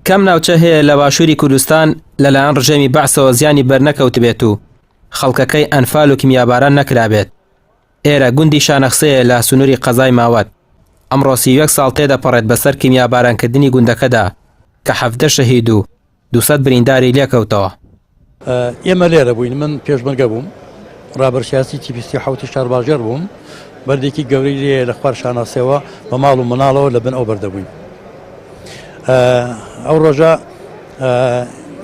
کەم ناوچە هەیە لە باشووری کوردستان لەلایەن ڕژێمی بەعسەوە زیانی بەرنەکەوت بێت و خەڵکەکەی ئەنفال و کیمیاباران نەکرابێت. ئێرە گوندی شانەخسەیە لە سنووری قەزای ماوەت. ئەمڕۆ 31 ساڵ تێدەپەڕێت بەسەر کیمیابارانکردنی گوندەکەدا کە 17 شەهید و 200 برینداری لێکەوتەوە. ئێمە لێرە بووین، من پێشمەرگە بووم، ڕابەرسیاسی تیپیستی حوتی شارباژێر بووم، بەردێکی گەورەی لێ لە خوار شاناسیەوە بە ماڵ و مناڵەوە لە بن ئەو بەردەبووین. ئەو ڕۆژە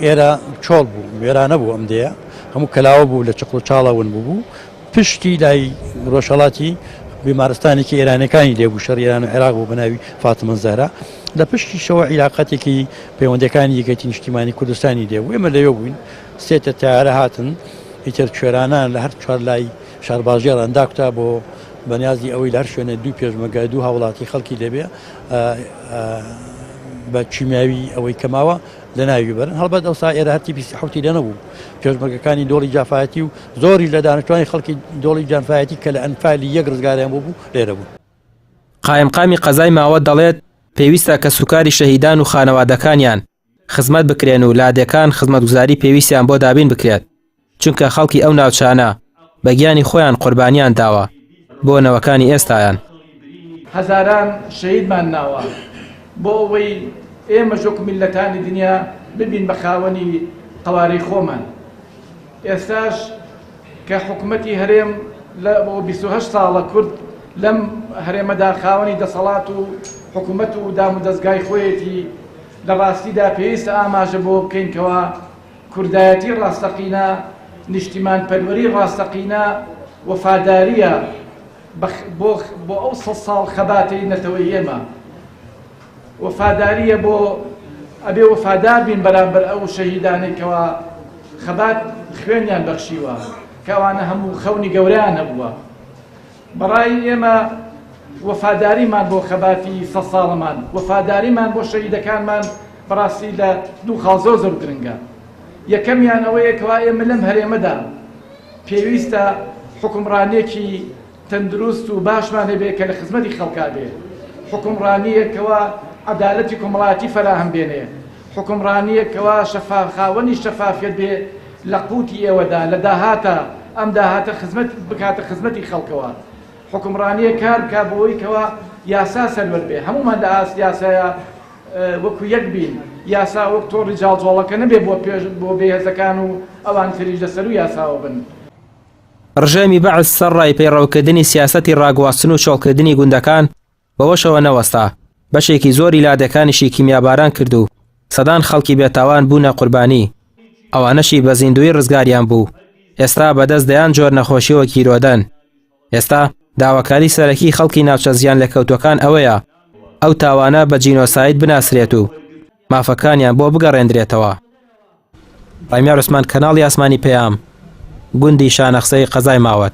ئێرە چۆڵ بوو، وێرانە بوو، ئەم دەیە هەموو کەلاوە بوو لە چقڵ و چاڵەون بوو، پشتی لای ڕۆژهەڵاتی بیمارستانێکی ئێرانەکانی لێبوو، شەڕ ئێران و عێراق بوو بەناوی فاتمە زەهرا، لە پشتی شەوە عیلاقەتێکی پەیوەندەکانی یەکێتی نیشتیمانی کوردستانی دێبوو. ئێمە لەوێ بووین، سێتە تایارە هاتن ئیتر کوێرانان لە هەر چوار لای شارباژێر ئەنداکتا بۆ بەنیازی ئەوەی لە هەر شوێنە دوو پێشمەرگە دوو هاوڵاتی خەڵکی لێبێ بە چیمیاوی ئەوەی کەماوە لە ناوی بەرن. هەڵبەت ئەوسا ئێرە هەرتی 27 لە نەبوو، پێشمەرگەکانی دۆڵی جافایەتی و زۆری لە دانیشتوانی خەڵکی دۆڵی جافایەتی کە لە ئەنفالی یەک ڕزگاریان بوو لێرە بوو. قایمقامی قەزای ماوەت دەڵێت پێویستە کە سوکاری شەهیدان و خانەوادەکانیان خزمەت بکرێن و لادەکان خزمەتگوزاری پێویستیان بۆ دابین بکرێت، چونکە خەڵکی ئەو ناوچانە بە گیانی خۆیان قوربانیان داوە بۆ نەوەکانی ئێستایان. هەزاران شەهیدمان ناوە بۆ ئەوەی ئێمە ژۆک میلەتانی دنیا ببین بە خاوەنی قەوارەی خۆمان. ئێستاش کە حکوومەتی هەرێم لە بۆ 28 ساڵە کورد لەم هەرێمەدا خاوەنی دەسەڵات و حکوومەت و دام و دەستگای خۆیەتی لە ڕاستیدا پێویستە ئاماژە بۆ بکەینکەوە کوردایەتی ڕاستەقینە، نیشتیمان پەروەری ڕاستەقینە، وەفاداریە بۆ ئەو 100 ساڵ خەباتی نەتەوەی ئێمە، وەفاداریە بۆ ئەبێ وەفادار بین بەرامبەر ئەو شەهیدانێکەوە خەبات خوێنیان بەخشیوە کەوانە هەموو خەونی گەوریان هەبووە. بەڕای ئێمە وەفاداریمان بۆ خەباتی 100 ساڵمان، وەفاداریمان بۆ شەهیدەکانمان بەڕاستی لە دوو خاڵ زۆر گرنگە. یەکەمیان ئەوەیە کەوا ئێمە لەم هەرێمەدا پێویستە حکومڕانێکی تەندروست و باشمان هەبێ کە لە خزمەتی خەڵکا بێ، حکومڕانیەکەوە عەدالەتی کۆمەڵایەتی فەراهم بێنێ، حکومڕانیەکەوە خاوەنی شەفافیەت بێ لە قوتی ئێوەدا، لە داهاتە ئەم داهاتە خزمەت بکاتە خزمەتی خەڵکەوە، حکومڕانیە کار بکات بۆەوەی کەوا یاسا سەروەر بێ. هەمومان لە یاسایە وەکو یەک بین، یاسا وەک تۆڕی جاڵجۆڵەکە نەبێ بۆ بێهێزەکان و ئەوان تریش لەسەر و یاساوە بن. ڕژێمی بەعس سەرڕای پەیڕەوکردنی سیاسەتی ڕاگواستن و چۆڵکردنی گوندەکان بەوەشەوە نەوەستا، بەشێکی زۆری لادەکانیشی کیمیاباران کرد و سەدان خەڵکی بێتاوان بوونە قوربانی، ئەوانەشی بە زیندوی ڕزگاریان بوو. ئێستا بەدەست دەیان جۆر نەخۆشیەوە کیرۆدەن. ئێستا داواکاری سەرەکی خەڵکی ناوچە زیان لەکەوتوەکان ئەوەیە ئەو تاوانە بە جینۆساید بناسرێت و مافەکانیان بۆ بگەڕێندرێتەوە. ڕایمیار عوسمان، کەناڵی ئاسمانی پەیام، گوندی شانەخسەی قەزای ماوەت.